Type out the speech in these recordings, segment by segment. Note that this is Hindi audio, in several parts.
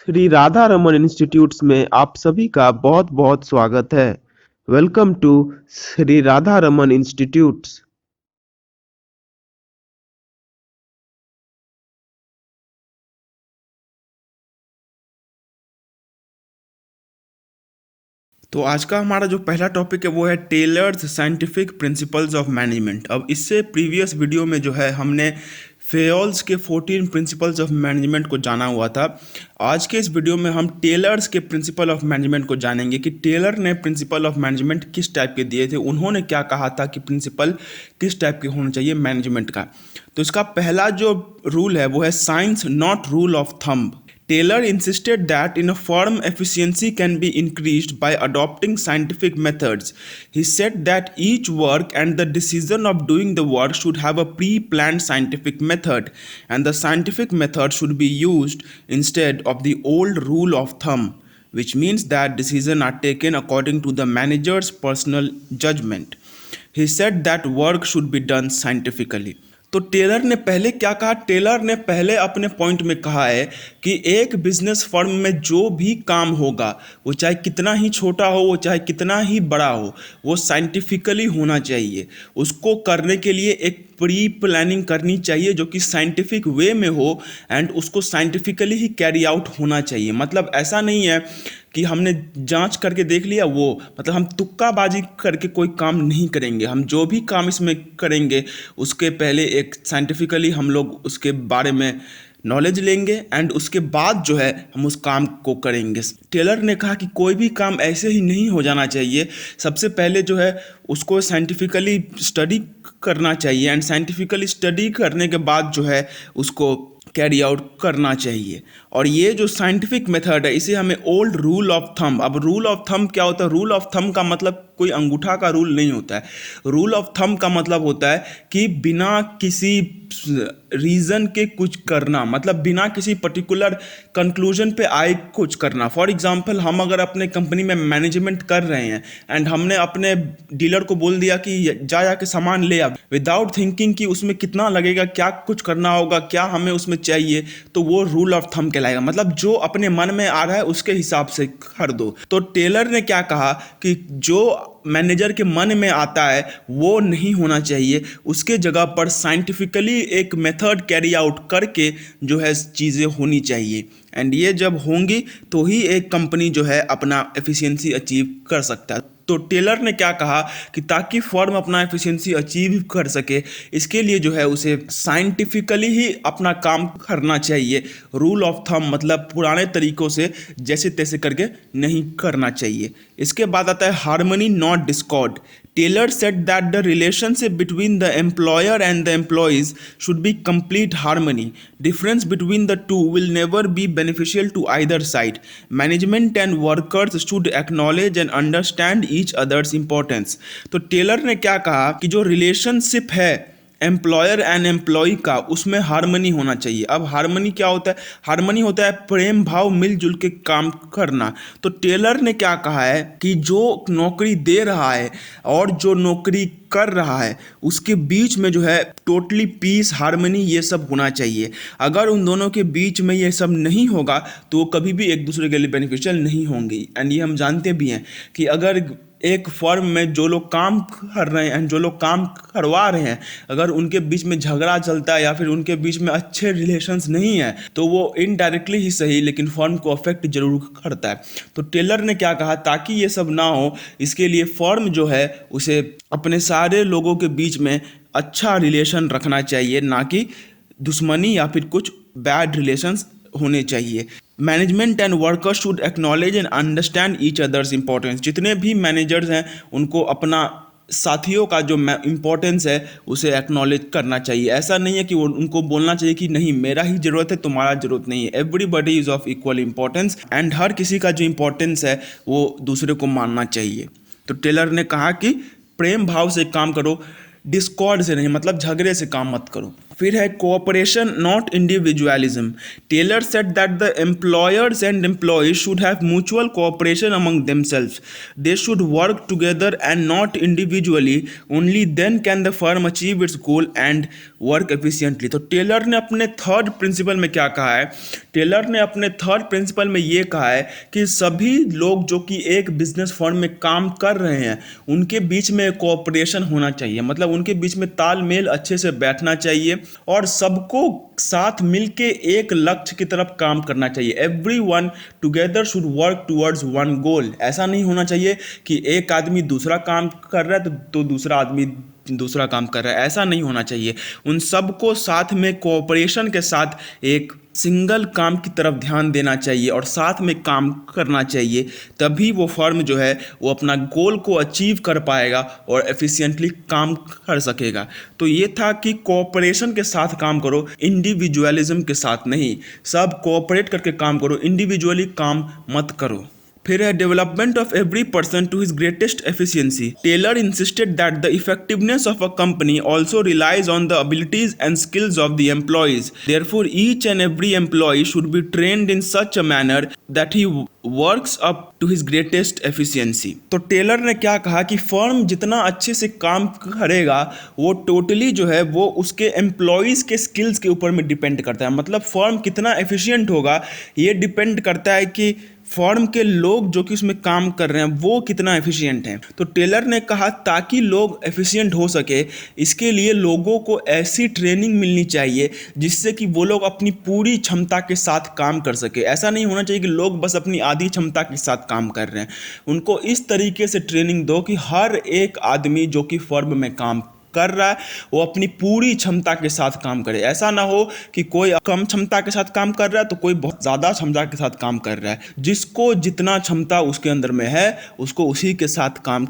श्री राधा रमन इंस्टीट्यूट्स में आप सभी का बहुत बहुत स्वागत है। Welcome to Shri Radha Raman institutes. तो आज का हमारा जो पहला टॉपिक है वो है Taylor's scientific principles of management. अब इससे प्रीवियस वीडियो में जो है हमने फेयोल्स के 14 प्रिंसिपल्स ऑफ मैनेजमेंट को जाना हुआ था। आज के इस वीडियो में हम टेलर्स के प्रिंसिपल ऑफ मैनेजमेंट को जानेंगे कि टेलर ने प्रिंसिपल ऑफ मैनेजमेंट किस टाइप के दिए थे, उन्होंने क्या कहा था कि प्रिंसिपल किस टाइप के होना चाहिए मैनेजमेंट का। तो इसका पहला जो रूल है वो है science not rule of thumb. Taylor insisted that in a firm efficiency can be increased by adopting scientific methods. He said that each work and the decision of doing the work should have a pre-planned scientific method, and the scientific method should be used instead of the old rule of thumb, which means that decisions are taken according to the manager's personal judgment. He said that work should be done scientifically. तो टेलर ने पहले क्या कहा? टेलर ने पहले अपने पॉइंट में कहा है कि एक बिजनेस फर्म में जो भी काम होगा वो चाहे कितना ही छोटा हो, वो चाहे कितना ही बड़ा हो, वो साइंटिफिकली होना चाहिए। उसको करने के लिए एक प्री प्लानिंग करनी चाहिए जो कि साइंटिफिक वे में हो, एंड उसको साइंटिफिकली ही कैरी आउट होना चाहिए। मतलब ऐसा नहीं है कि हमने जांच करके देख लिया, वो मतलब हम तुक्काबाजी करके कोई काम नहीं करेंगे। हम जो भी काम इसमें करेंगे उसके पहले एक साइंटिफिकली हम लोग उसके बारे में नॉलेज लेंगे एंड उसके बाद जो है हम उस काम को करेंगे। टेलर ने कहा कि कोई भी काम ऐसे ही नहीं हो जाना चाहिए। सबसे पहले जो है उसको साइंटिफिकली स्टडी करना चाहिए, एंड साइंटिफिकली स्टडी करने के बाद जो है उसको कैरी आउट करना चाहिए। और ये जो साइंटिफिक मेथड है इसे हमें ओल्ड रूल ऑफ थंब। अब रूल ऑफ थंब क्या होता है? रूल ऑफ थंब का मतलब कोई अंगूठा का रूल नहीं होता है। रूल ऑफ थंब का मतलब होता है कि बिना किसी रीज़न के कुछ करना, मतलब बिना किसी पर्टिकुलर कंक्लूजन पे आए कुछ करना। फॉर एग्जांपल, हम अगर अपने कंपनी में मैनेजमेंट कर रहे हैं एंड हमने अपने डीलर को बोल दिया कि जा के सामान ले आ, विदाउट थिंकिंग कि उसमें कितना लगेगा, क्या कुछ करना होगा, क्या हमें उसमें चाहिए, तो वो रूल ऑफ थंब कहलाएगा। मतलब जो अपने मन में आ रहा है उसके हिसाब से कर दो। तो टेलर ने क्या कहा कि जो मैनेजर के मन में आता है वो नहीं होना चाहिए, उसके जगह पर साइंटिफिकली एक मेथड कैरी आउट करके जो है चीज़ें होनी चाहिए। एंड ये जब होंगी तो ही एक कंपनी जो है अपना एफिशिएंसी अचीव कर सकता है। तो टेलर ने क्या कहा कि ताकि फर्म अपना एफिशिएंसी अचीव कर सके, इसके लिए जो है उसे साइंटिफिकली ही अपना काम करना चाहिए। रूल ऑफ थंब मतलब पुराने तरीकों से जैसे तैसे करके नहीं करना चाहिए। इसके बाद आता है harmony not Discord. Taylor said that the relationship between the employer and the employees should be complete harmony. Difference between the two will never be beneficial to either side. Management and workers should acknowledge and understand each other's importance. तो टेलर ने क्या कहा कि जो रिलेशनशिप है एम्प्लॉयर एंड एम्प्लॉय का, उसमें हार्मनी होना चाहिए। अब हार्मनी क्या होता है? हार्मनी होता है प्रेम भाव, मिलजुल के काम करना। तो टेलर ने क्या कहा है कि जो नौकरी दे रहा है और जो नौकरी कर रहा है उसके बीच में जो है टोटली पीस, हार्मनी, ये सब होना चाहिए। अगर उन दोनों के बीच में ये सब नहीं होगा तो वो कभी भी एक दूसरे के लिए बेनिफिशियल नहीं होंगी। एंड ये हम जानते भी हैं कि अगर एक फर्म में जो लोग काम कर रहे हैं, जो लोग काम करवा रहे हैं, अगर उनके बीच में झगड़ा चलता है या फिर उनके बीच में अच्छे रिलेशंस नहीं है तो वो इनडायरेक्टली ही सही लेकिन फर्म को अफेक्ट जरूर करता है। तो टेलर ने क्या कहा, ताकि ये सब ना हो इसके लिए फर्म जो है उसे अपने सारे लोगों के बीच में अच्छा रिलेशन रखना चाहिए, ना कि दुश्मनी या फिर कुछ बैड रिलेशंस होने चाहिए। Management and workers should acknowledge and understand each others importance. जितने भी मैनेजर्स हैं उनको अपना साथियों का जो इम्पोर्टेंस है उसे एक्नॉलेज करना चाहिए। ऐसा नहीं है कि उनको बोलना चाहिए कि नहीं मेरा ही ज़रूरत है, तुम्हारा ज़रूरत नहीं है। Everybody is of equal importance, and हर किसी का जो इम्पोर्टेंस है वो दूसरे को मानना चाहिए। तो टेलर ने कहा कि प्रेम भाव से काम करो, डिस्कॉर्ड से नहीं, मतलब झगड़े से काम मत करो। फिर है cooperation not individualism. Taylor said that the employers and employees should have mutual cooperation among themselves. They should work together and not individually. Only then can the firm achieve its goal and work efficiently. तो टेलर ने अपने थर्ड प्रिंसिपल में क्या कहा है? टेलर ने अपने थर्ड प्रिंसिपल में ये कहा है कि सभी लोग जो कि एक बिजनेस फर्म में काम कर रहे हैं उनके बीच में कोऑपरेशन होना चाहिए, मतलब उनके बीच में तालमेल अच्छे से बैठना चाहिए और सबको साथ मिलके एक लक्ष्य की तरफ काम करना चाहिए। Everyone together should work towards one goal. ऐसा नहीं होना चाहिए कि एक आदमी दूसरा काम कर रहा है तो दूसरा आदमी दूसरा काम कर रहा है, ऐसा नहीं होना चाहिए। उन सबको साथ में कोऑपरेशन के साथ एक सिंगल काम की तरफ ध्यान देना चाहिए और साथ में काम करना चाहिए, तभी वो फर्म जो है वो अपना गोल को अचीव कर पाएगा और एफिशिएंटली काम कर सकेगा। तो ये था कि कोऑपरेशन के साथ काम करो, इंडिविजुअलिज्म के साथ नहीं। सब कोऑपरेट करके काम करो, इंडिविजुअली काम मत करो। फिर है development of every person to his greatest efficiency. Taylor insisted that the effectiveness of a company also relies on the abilities and skills of the employees. Therefore each and every employee should be trained in such a manner that he works up to his greatest efficiency. तो टेलर ने क्या कहा कि फर्म जितना अच्छे से काम करेगा वो टोटली जो है वो उसके एम्प्लॉयज़ के स्किल्स के ऊपर में डिपेंड करता है। मतलब फर्म कितना एफिशिएंट होगा ये डिपेंड करता है कि फर्म के लोग जो कि उसमें काम कर रहे हैं वो कितना एफिशिएंट हैं। तो टेलर ने कहा ताकि लोग एफिशिएंट हो सके इसके लिए लोगों को ऐसी ट्रेनिंग मिलनी चाहिए जिससे कि वो लोग अपनी पूरी क्षमता के साथ काम कर सके। ऐसा नहीं होना चाहिए कि लोग बस अपनी आधी क्षमता के साथ काम कर रहे हैं। उनको इस तरीके से ट्रेनिंग दो कि हर एक आदमी जो कि फर्म में काम कर रहा है वो अपनी पूरी क्षमता के साथ काम करे। ऐसा ना हो कि कोई कम क्षमता के साथ काम कर रहा है तो कोई बहुत ज़्यादा क्षमता के साथ काम कर रहा है। जिसको जितना क्षमता उसके अंदर में है उसको उसी के साथ काम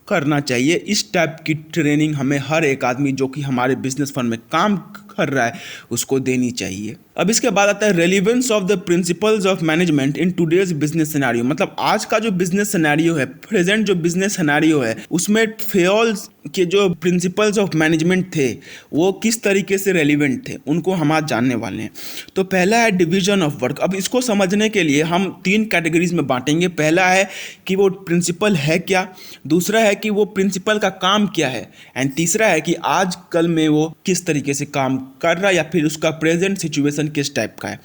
करना चाहिए। इस टाइप की ट्रेनिंग हमें हर एक आदमी जो कि हमारे बिजनेस फर्म में काम कर रहा है उसको देनी चाहिए। अब इसके बाद आता है relevance of the principles of management in today's business scenario. मतलब आज का जो बिजनेस सिनेरियो है, प्रेजेंट जो बिजनेस सिनेरियो है, उसमें फेयोल्स के जो प्रिंसिपल्स ऑफ मैनेजमेंट थे वो किस तरीके से रेलिवेंट थे उनको हम आज जानने वाले हैं। तो पहला है डिवीजन ऑफ वर्क। अब इसको समझने के लिए हम 3 कैटेगरीज में बांटेंगे। पहला है कि वो प्रिंसिपल है क्या, दूसरा है कि वो प्रिंसिपल का काम क्या है, एंड तीसरा है कि आज कल में वो किस तरीके से काम कर रहा है या फिर उसका प्रेजेंट सिचुएशन किस टाइप का है।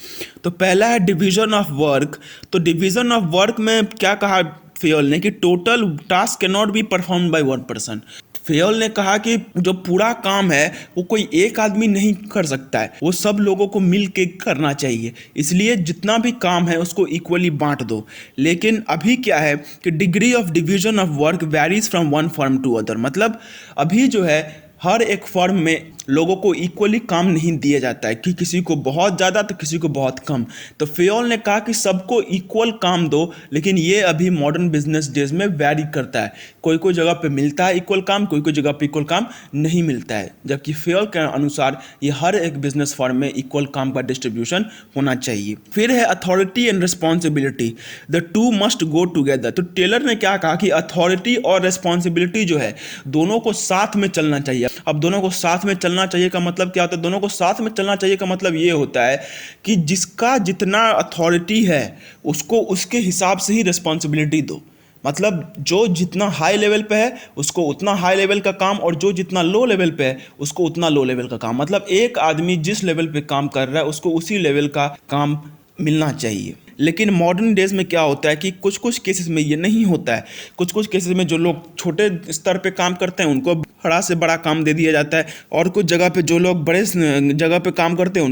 तो पहला है डिवीजन ऑफ वर्क। तो डिवीजन ऑफ वर्क में क्या कहा फेयोल ने कि total task can not be perform by one person. Fayol ने कहा कि जो पूरा काम है वो कोई एक आदमी नहीं कर सकता है, वो सब लोगों को मिल के करना चाहिए। इसलिए जितना भी काम है उसको इक्वली बांट दो। लेकिन अभी क्या है कि degree of division of work varies from one firm to other. मतलब अभी जो है हर एक फर्म में लोगों को इक्वली काम नहीं दिया जाता है कि किसी को बहुत ज़्यादा तो किसी को बहुत कम। तो फेयोल ने कहा कि सबको इक्वल काम दो, लेकिन ये अभी मॉडर्न बिजनेस डेज में वैरी करता है। कोई कोई जगह पे मिलता है इक्वल काम, कोई कोई जगह पे इक्वल काम नहीं मिलता है। जबकि फेयोल के अनुसार ये हर एक बिजनेस फर्म में इक्वल काम का डिस्ट्रीब्यूशन होना चाहिए। फिर है authority and responsibility, the two must go together. तो टेलर ने क्या कहा कि अथॉरिटी और रिस्पॉन्सिबिलिटी जो है दोनों को साथ में चलना चाहिए। अब दोनों को साथ में चलना चाहिए का मतलब क्या होता है? दोनों को साथ में चलना चाहिए का मतलब ये होता है कि जिसका जितना अथॉरिटी है उसको उसके हिसाब से ही रिस्पॉन्सिबिलिटी दो। मतलब जो जितना हाई लेवल पे है उसको उतना हाई लेवल का काम और जो जितना लो लेवल पे है उसको उतना लो लेवल का काम। मतलब एक आदमी जिस लेवल पे काम कर रहा है उसको उसी लेवल का काम मिलना चाहिए। लेकिन मॉडर्न डेज में क्या होता है कि कुछ कुछ केसेस में ये नहीं होता है। कुछ कुछ केसेस में जो लोग छोटे स्तर पे काम करते हैं उनको बड़ा से बड़ा काम दे दिया जाता है, और कुछ जगह पे जो लोग बड़े जगह पे काम करते हैं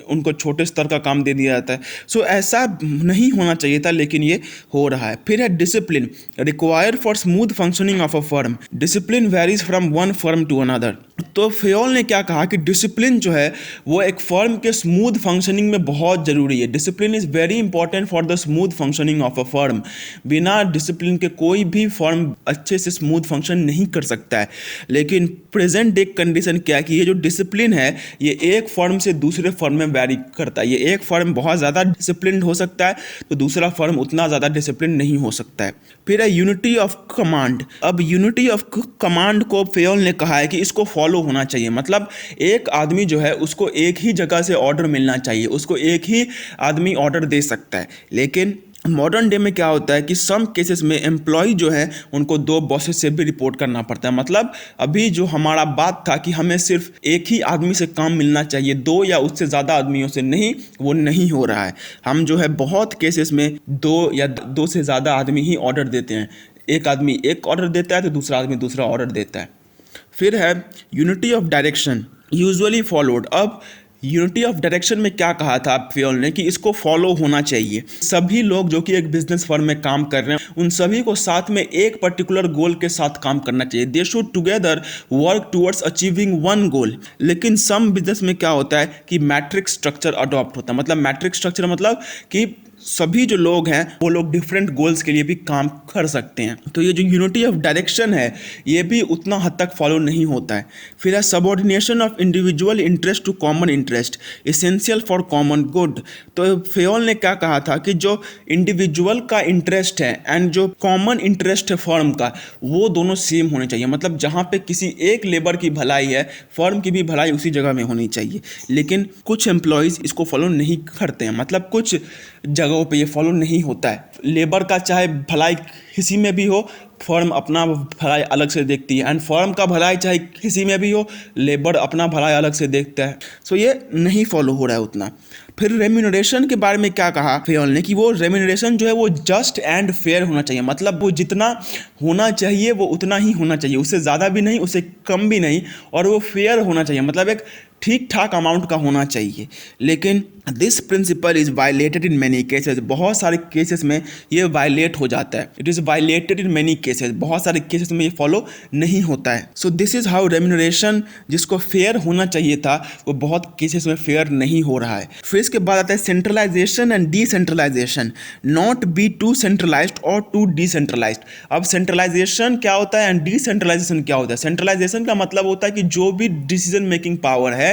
उनको छोटे स्तर का काम दे दिया जाता है। सो ऐसा नहीं होना चाहिए था, लेकिन ये हो रहा है। फिर है discipline required for smooth functioning of a firm. Discipline varies from one firm to another. तो फेयोल ने क्या कहा कि डिसिप्लिन जो है वो एक फर्म के स्मूथ फंक्शनिंग में बहुत ज़रूरी है। Discipline is very important for the smooth functioning of a firm. बिना डिसिप्लिन के कोई भी फर्म अच्छे से स्मूथ फंक्शन नहीं कर सकता है। लेकिन प्रेजेंट डे कंडीशन क्या है कि ये जो डिसिप्लिन है ये एक फर्म से दूसरे फर्म में वैरी करता है। ये एक फर्म बहुत ज़्यादा डिसिप्लिन हो सकता है तो दूसरा फर्म उतना ज़्यादा डिसिप्लिन नहीं हो सकता है। फिर है यूनिटी ऑफ कमांड। अब यूनिटी ऑफ कमांड को फेयोल ने कहा है कि इसको फॉलो होना चाहिए, मतलब एक आदमी जो है उसको एक ही जगह से ऑर्डर मिलना चाहिए, उसको एक ही आदमी ऑर्डर दे सकता है। लेकिन मॉडर्न डे में क्या होता है कि सम केसेस में एम्प्लॉय जो है उनको दो बॉसेस से भी रिपोर्ट करना पड़ता है। मतलब अभी जो हमारा बात था कि हमें सिर्फ एक ही आदमी से काम मिलना चाहिए, दो या उससे ज़्यादा आदमियों से नहीं, वो नहीं हो रहा है। हम जो है बहुत केसेस में दो या दो से ज़्यादा आदमी ही ऑर्डर देते हैं। एक आदमी एक ऑर्डर देता है तो दूसरा आदमी दूसरा ऑर्डर देता है। फिर है unity of direction usually followed. अब यूनिटी ऑफ डायरेक्शन में क्या कहा था फेयोल ने कि इसको फॉलो होना चाहिए। सभी लोग जो कि एक बिजनेस फर्म में काम कर रहे हैं उन सभी को साथ में एक पर्टिकुलर गोल के साथ काम करना चाहिए। They should together work towards achieving one goal. लेकिन सम बिजनेस में क्या होता है कि मैट्रिक्स स्ट्रक्चर अडॉप्ट होता है। मतलब मैट्रिक्स स्ट्रक्चर मतलब कि सभी जो लोग हैं वो लोग डिफरेंट गोल्स के लिए भी काम कर सकते हैं। तो ये जो यूनिटी ऑफ डायरेक्शन है ये भी उतना हद तक फॉलो नहीं होता है। फिर है subordination of individual interest to common interest essential for common good. तो फेयोल ने क्या कहा था कि जो इंडिविजुअल का इंटरेस्ट है एंड जो कॉमन इंटरेस्ट है फर्म का, वो दोनों सेम होने चाहिए। मतलब जहाँ पे किसी एक लेबर की भलाई है, फर्म की भी भलाई उसी जगह में होनी चाहिए। लेकिन कुछ एम्प्लॉयज़ इसको फॉलो नहीं करते हैं, मतलब कुछ जगहों पे ये फॉलो नहीं होता है। लेबर का चाहे भलाई किसी में भी हो, फर्म अपना भलाई अलग से देखती है, एंड फर्म का भलाई चाहे किसी में भी हो, लेबर अपना भलाई अलग से देखता है। सो ये नहीं फॉलो हो रहा है उतना। फिर रेम्यूनरेशन के बारे में क्या कहा फेयोल ने कि वो रेम्यूनरेशन जो है वो जस्ट एंड फेयर होना चाहिए। मतलब वो जितना होना चाहिए वो उतना ही होना चाहिए, उससे ज़्यादा भी नहीं, उससे कम भी नहीं, और वो फेयर होना चाहिए, मतलब एक ठीक ठाक अमाउंट का होना चाहिए। लेकिन this principle is violated in many cases. बहुत सारे केसेस में ये वायलेट हो जाता है। It is violated in many cases. बहुत सारे केसेस में ये फॉलो नहीं होता है। So this is how remuneration जिसको फेयर होना चाहिए था वो बहुत केसेस में फेयर नहीं हो रहा है। फिर इसके बाद आता है centralisation and decentralisation. Not be to centralised और टू डिसेंट्रलाइज्ड। अब सेंट्रलाइजेशन क्या होता है एंड डिसेंट्रलाइजेशन क्या होता है? सेंट्रलाइजेशन का मतलब होता है कि जो भी डिसीजन मेकिंग पावर है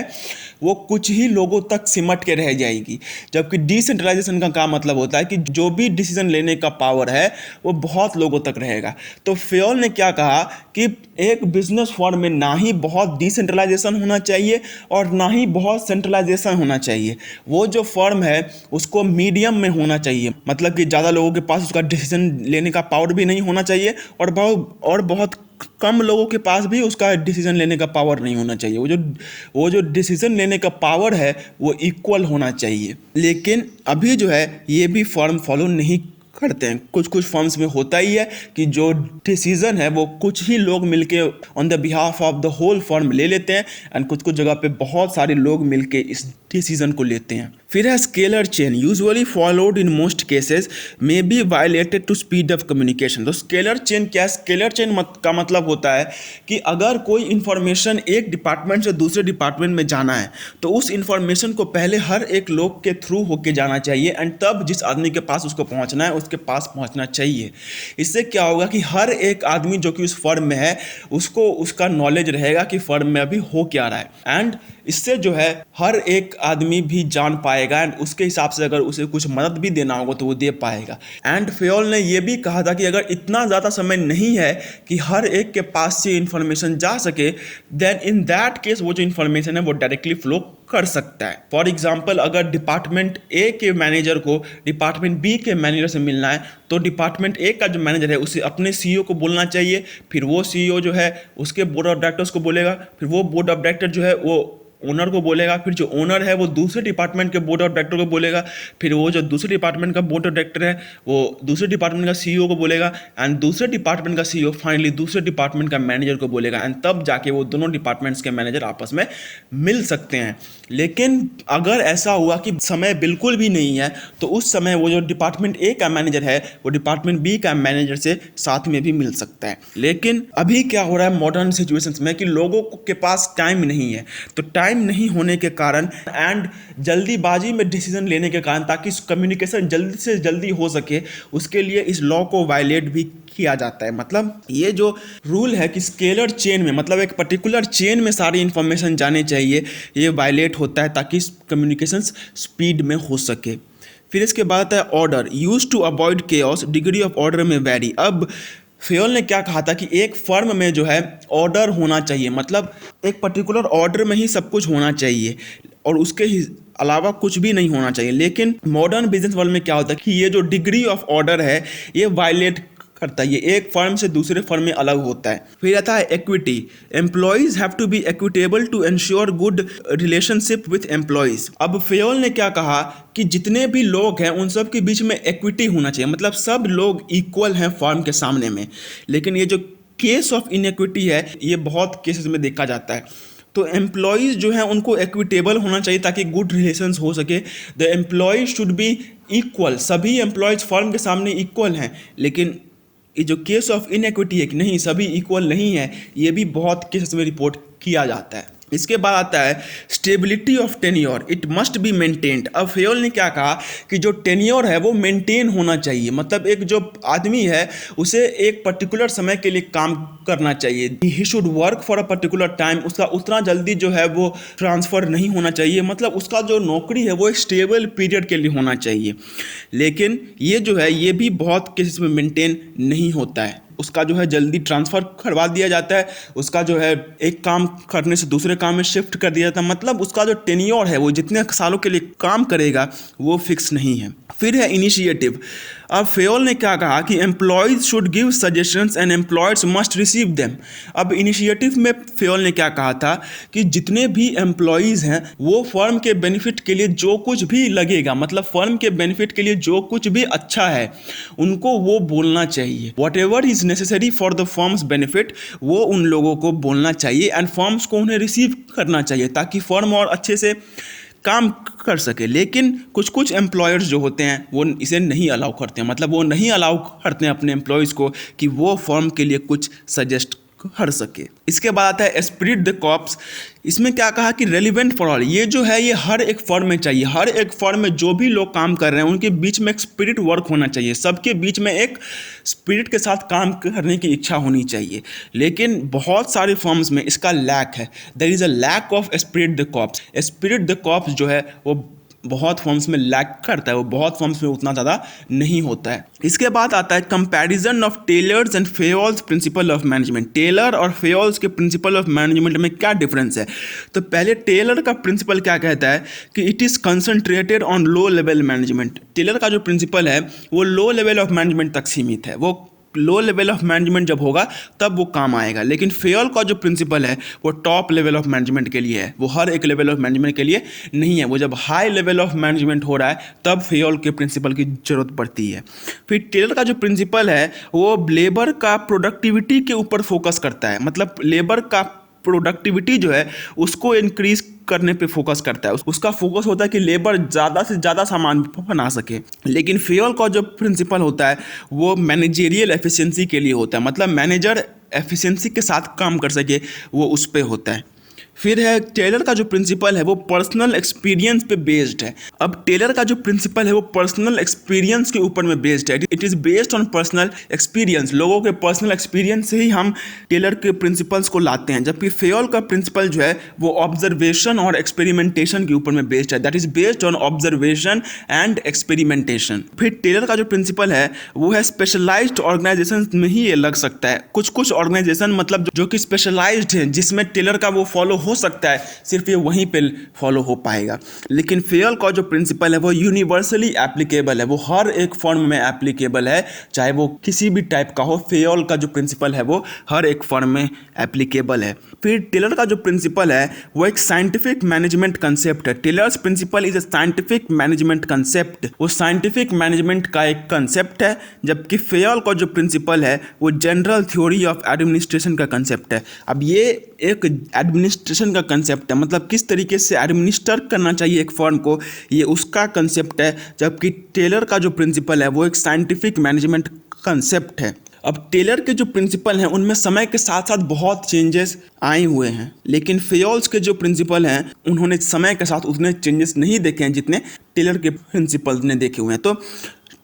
वो कुछ ही लोगों तक सिमट के रह जाएगी, जबकि डिसेंट्रलाइजेशन का क्या मतलब होता है कि जो भी डिसीजन लेने का पावर है वो बहुत लोगों तक रहेगा। तो फेयोल ने क्या कहा कि एक बिजनेस फर्म में ना ही बहुत डिसेंट्रलाइजेशन होना चाहिए और ना ही बहुत सेंट्रलाइजेशन होना चाहिए। वो जो फर्म है उसको मीडियम में होना चाहिए, मतलब कि ज़्यादा लोगों के पास उसका डिसीजन लेने का पावर भी नहीं होना चाहिए और बहुत कम लोगों के पास भी उसका डिसीजन लेने का पावर नहीं होना चाहिए। वो जो डिसीजन लेने का पावर है वो इक्वल होना चाहिए। लेकिन अभी जो है ये भी फर्म फॉलो नहीं करते हैं। कुछ कुछ फर्म्स में होता ही है कि जो डिसीजन है वो कुछ ही लोग मिलके on the behalf of the whole firm ले लेते हैं, एंड कुछ कुछ जगह पे बहुत सारे लोग मिलके इस डिसीजन को लेते हैं। फिर है scalar chain usually followed in most cases may be violated to speed of communication. तो स्केलर चेन क्या है? स्केलर चेन का मतलब होता है कि अगर कोई इन्फॉर्मेशन एक डिपार्टमेंट से दूसरे डिपार्टमेंट में जाना है तो उस इन्फॉर्मेशन को पहले हर एक लोग के थ्रू होके जाना चाहिए, एंड तब जिस आदमी के पास उसको पहुंचना है उसके पास पहुंचना चाहिए। इससे क्या होगा कि हर एक आदमी जो कि उस फर्म में है उसको उसका नॉलेज रहेगा कि फर्म में अभी हो क्या रहा है, एंड इससे जो है हर एक आदमी भी जान पाएगा, एंड उसके हिसाब से अगर उसे कुछ मदद भी देना होगा तो वो दे पाएगा। एंड फेयोल ने ये भी कहा था कि अगर इतना ज़्यादा समय नहीं है कि हर एक के पास से इन्फॉर्मेशन जा सके, देन इन दैट केस वो जो इन्फॉर्मेशन है वो डायरेक्टली फ्लो कर सकता है। फॉर एग्जाम्पल, अगर डिपार्टमेंट ए के मैनेजर को डिपार्टमेंट बी के मैनेजर से मिलना है तो डिपार्टमेंट ए का जो मैनेजर है उसे अपने सीईओ को बोलना चाहिए, फिर वो सीईओ जो है उसके बोर्ड ऑफ डायरेक्टर्स को बोलेगा, फिर वो बोर्ड ऑफ डायरेक्टर जो है वो ओनर को बोलेगा, फिर जो ओनर है वो दूसरे डिपार्टमेंट के बोर्ड ऑफ डायरेक्टर को बोलेगा, फिर वो जो दूसरे डिपार्टमेंट का बोर्ड ऑफ डायरेक्टर है वो दूसरे डिपार्टमेंट का सीईओ को बोलेगा, एंड दूसरे डिपार्टमेंट का सीईओ फाइनली दूसरे डिपार्टमेंट का मैनेजर को बोलेगा, एंड तब जाके वो दोनों डिपार्टमेंट्स के मैनेजर आपस में मिल सकते हैं। लेकिन अगर ऐसा हुआ कि समय बिल्कुल भी नहीं है तो उस समय वो जो डिपार्टमेंट ए का मैनेजर है वो डिपार्टमेंट बी का मैनेजर से साथ में भी मिल सकता है। लेकिन अभी क्या हो रहा है मॉडर्न सिचुएशंस में कि लोगों के पास टाइम नहीं है, तो टाइम नहीं होने के कारण एंड जल्दीबाजी में डिसीजन लेने के कारण, ताकि कम्युनिकेशन जल्दी से जल्दी हो सके, उसके लिए इस लॉ को वायलेट भी किया जाता है। मतलब ये जो रूल है कि स्केलर चेन में, मतलब एक पर्टिकुलर चेन में सारी इंफॉर्मेशन जाने चाहिए, ये वायलेट होता है ताकि कम्युनिकेशन स्पीड में हो सके। फिर इसके बाद आता है order, use to avoid chaos, degree of order में वेरी। अब फेयल ने क्या कहा था कि एक फर्म में जो है ऑर्डर होना चाहिए, मतलब एक पर्टिकुलर ऑर्डर में ही सब कुछ होना चाहिए और उसके ही अलावा कुछ भी नहीं होना चाहिए। लेकिन मॉडर्न बिजनेस वर्ल्ड में क्या होता है कि ये जो डिग्री ऑफ ऑर्डर है ये वायलेट करता है, ये एक फर्म से दूसरे फर्म में अलग होता है। फिर आता है equity, employees have to be equitable to ensure good relationship with employees. अब फेयल ने क्या कहा कि जितने भी लोग हैं उन सब के बीच में इक्विटी होना चाहिए, मतलब सब लोग इक्वल हैं फर्म के सामने में। लेकिन ये जो केस ऑफ इनइक्विटी है ये बहुत केसेस में देखा जाता है। तो एम्प्लॉयज़ जो हैं उनको इक्विटेबल होना चाहिए ताकि गुड रिलेशंस हो सके। The employees should be equal, सभी एम्प्लॉयज़ फर्म के सामने इक्वल हैं। लेकिन ये जो केस ऑफ इनइक्विटी है कि नहीं सभी इक्वल नहीं है, ये भी बहुत केसेस में रिपोर्ट किया जाता है। इसके बाद आता है stability of tenure, it must be maintained. अब फेयल ने क्या कहा कि जो टेन्योर है वो मेंटेन होना चाहिए, मतलब एक जो आदमी है उसे एक पर्टिकुलर समय के लिए काम करना चाहिए। He should work for a particular time, उसका उतना जल्दी जो है वो ट्रांसफ़र नहीं होना चाहिए, मतलब उसका जो नौकरी है वो एक स्टेबल पीरियड के लिए होना चाहिए। लेकिन ये जो है ये भी बहुत केसेस में मेंटेन नहीं होता है, उसका जो है जल्दी ट्रांसफ़र करवा दिया जाता है, उसका जो है एक काम करने से दूसरे काम में शिफ्ट कर दिया जाता है, मतलब उसका जो टेन्योर है वो जितने सालों के लिए काम करेगा वो फिक्स नहीं है। फिर है इनिशिएटिव। अब फेयल ने क्या कहा कि employees should give suggestions and employees must receive them. अब इनिशिएटिव में फेयल ने क्या कहा था कि जितने भी एम्प्लॉयज़ हैं वो फर्म के बेनिफिट के लिए जो कुछ भी लगेगा, मतलब फर्म के बेनिफिट के लिए जो कुछ भी अच्छा है उनको वो बोलना चाहिए। What ever is necessary for the firms benefit, वो उन लोगों को बोलना चाहिए एंड फर्म्स को उन्हें रिसीव करना चाहिए ताकि फर्म और अच्छे से काम कर सके। लेकिन कुछ कुछ एम्प्लॉयर्स जो होते हैं वो इसे नहीं अलाउ करते हैं, मतलब वो नहीं अलाउ करते हैं अपने एम्प्लॉयज़ को कि वो फर्म के लिए कुछ सजेस्ट कर सके। इसके बाद आता है स्पिरिट द कॉर्प्स। इसमें क्या कहा कि रेलिवेंट फॉर ऑल, ये जो है ये हर एक फर्म में चाहिए, हर एक फर्म में जो भी लोग काम कर रहे हैं उनके बीच में एक स्पिरिट वर्क होना चाहिए, सबके बीच में एक स्पिरिट के साथ काम करने की इच्छा होनी चाहिए। लेकिन बहुत सारे फर्म्स में इसका लैक है, there is a lack of spirit de corps. Spirit de corps जो है वो बहुत फॉर्म्स में लैक करता है, वो बहुत फॉर्म्स में उतना ज़्यादा नहीं होता है। इसके बाद आता है comparison of Taylor's and Fayol's principle of management. Taylor और फेयल्स के प्रिंसिपल ऑफ मैनेजमेंट में क्या डिफरेंस है? तो पहले टेलर का प्रिंसिपल क्या कहता है कि it is concentrated on low level management. Taylor का जो प्रिंसिपल है वो लो लेवल ऑफ मैनेजमेंट तक सीमित है, वो लो लेवल ऑफ मैनेजमेंट जब होगा तब वो काम आएगा। लेकिन फेयल का जो प्रिंसिपल है वो टॉप लेवल ऑफ मैनेजमेंट के लिए है, वो हर एक लेवल ऑफ मैनेजमेंट के लिए नहीं है। वो जब हाई लेवल ऑफ मैनेजमेंट हो रहा है तब फेयल के प्रिंसिपल की जरूरत पड़ती है। फिर टेलर का जो प्रिंसिपल है वो लेबर का प्रोडक्टिविटी के ऊपर फोकस करता है, मतलब लेबर का प्रोडक्टिविटी जो है उसको इंक्रीज करने पे फोकस करता है। उसका फोकस होता है कि लेबर ज़्यादा से ज़्यादा सामान बना सके। लेकिन फेयल का जो प्रिंसिपल होता है वो मैनेजेरियल एफिशिएंसी के लिए होता है, मतलब मैनेजर एफिशिएंसी के साथ काम कर सके वो उस पे होता है। फिर है टेलर का जो प्रिंसिपल है वो पर्सनल एक्सपीरियंस पे बेस्ड है। अब टेलर का जो प्रिंसिपल है वो पर्सनल एक्सपीरियंस के ऊपर में बेस्ड है, it is based on personal experience. लोगों के पर्सनल एक्सपीरियंस से ही हम टेलर के प्रिंसिपल्स को लाते हैं। जबकि फेयल का प्रिंसिपल जो है वो ऑब्जर्वेशन और एक्सपेरिमेंटेशन के ऊपर में बेस्ड है, that is based on observation and experimentation. फिर टेलर का जो प्रिंसिपल है वो है स्पेशलाइज्ड ऑर्गेनाइजेशन में ही ये लग सकता है। कुछ कुछ ऑर्गेनाइजेशन मतलब जो कि स्पेशलाइज्ड है जिसमें टेलर का वो फॉलो हो सकता है, सिर्फ ये वहीं पे फॉलो हो पाएगा। लेकिन फेयल का जो प्रिंसिपल है वो यूनिवर्सली एप्लीकेबल है, वो हर एक फर्म में एप्लीकेबल है, चाहे वो किसी भी टाइप का हो। फेयल का जो प्रिंसिपल है वो हर एक फर्म में एप्लीकेबल है। फिर टेलर का जो प्रिंसिपल है वो एक साइंटिफिक मैनेजमेंट कंसेप्ट है। Taylor's principle is a scientific management concept, वो साइंटिफिक मैनेजमेंट का एक कंसेप्ट है। जबकि फेयल का जो प्रिंसिपल है वो जनरल थ्योरी ऑफ एडमिनिस्ट्रेशन का कंसेप्ट है। अब ये एक एडमिनिस्ट्रेशन एडमिनिस्ट्रेशन का कंसेप्ट है, मतलब किस तरीके से एडमिनिस्टर करना चाहिए एक फर्म को, ये उसका कंसेप्ट है। जबकि टेलर का जो प्रिंसिपल है वो एक साइंटिफिक मैनेजमेंट कंसेप्ट है। अब टेलर के जो प्रिंसिपल हैं उनमें समय के साथ साथ बहुत चेंजेस आए हुए हैं, लेकिन फेयोल्स के जो प्रिंसिपल हैं उन्होंने समय के साथ उतने चेंजेस नहीं देखे हैं जितने टेलर के प्रिंसिपल ने देखे हुए हैं। तो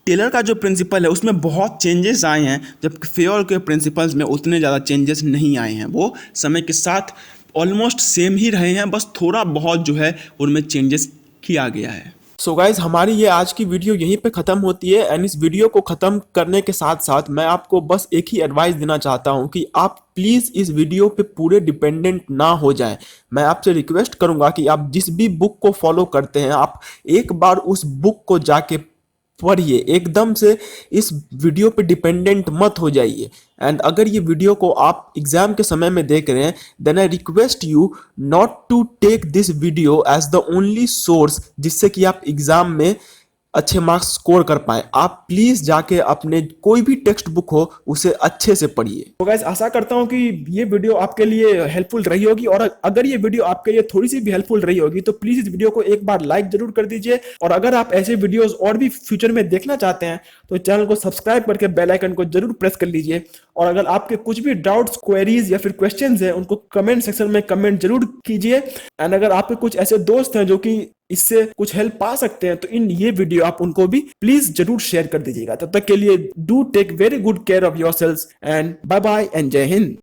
टेलर का जो प्रिंसिपल है उसमें बहुत चेंजेस आए हैं, जबकि फेयोल के प्रिंसिपल्स में उतने ज़्यादा चेंजेस नहीं आए हैं। वो समय के साथ ऑलमोस्ट सेम ही रहे हैं, बस थोड़ा बहुत जो है उनमें चेंजेस किया गया है। सो गाइज हमारी ये आज की वीडियो यहीं पे ख़त्म होती है। एंड इस वीडियो को ख़त्म करने के साथ साथ मैं आपको बस एक ही एडवाइस देना चाहता हूँ कि आप प्लीज़ इस वीडियो पे पूरे डिपेंडेंट ना हो जाएं। मैं आपसे रिक्वेस्ट करूँगा कि आप जिस भी बुक को फॉलो करते हैं आप एक बार उस बुक को जाके पढ़िए, एकदम से इस वीडियो पे डिपेंडेंट मत हो जाइए। एंड अगर ये वीडियो को आप एग्जाम के समय में देख रहे हैं then I request you not to take this video as the only source जिससे कि आप एग्जाम में अच्छे मार्क्स स्कोर कर पाए। आप प्लीज जाके अपने कोई भी टेक्स्ट बुक हो उसे अच्छे से पढ़िए। तो गाइस आशा करता हूं कि ये वीडियो आपके लिए हेल्पफुल रही होगी, और अगर ये वीडियो आपके लिए थोड़ी सी भी हेल्पफुल रही होगी तो प्लीज इस वीडियो को एक बार लाइक जरूर कर दीजिए। और अगर आप ऐसे वीडियोस और भी फ्यूचर में देखना चाहते हैं तो चैनल को सब्सक्राइब करके बेल आइकन को जरूर प्रेस कर लीजिए। और अगर आपके कुछ भी डाउट्स, क्वेरीज या फिर क्वेश्चंस हैं उनको कमेंट सेक्शन में कमेंट जरूर कीजिए। एंड अगर आपके कुछ ऐसे दोस्त हैं जो कि इससे कुछ हेल्प पा सकते हैं तो इन ये वीडियो आप उनको भी प्लीज जरूर शेयर कर दीजिएगा। तब तक के लिए do take very good care of yourselves and bye bye and Jai Hind.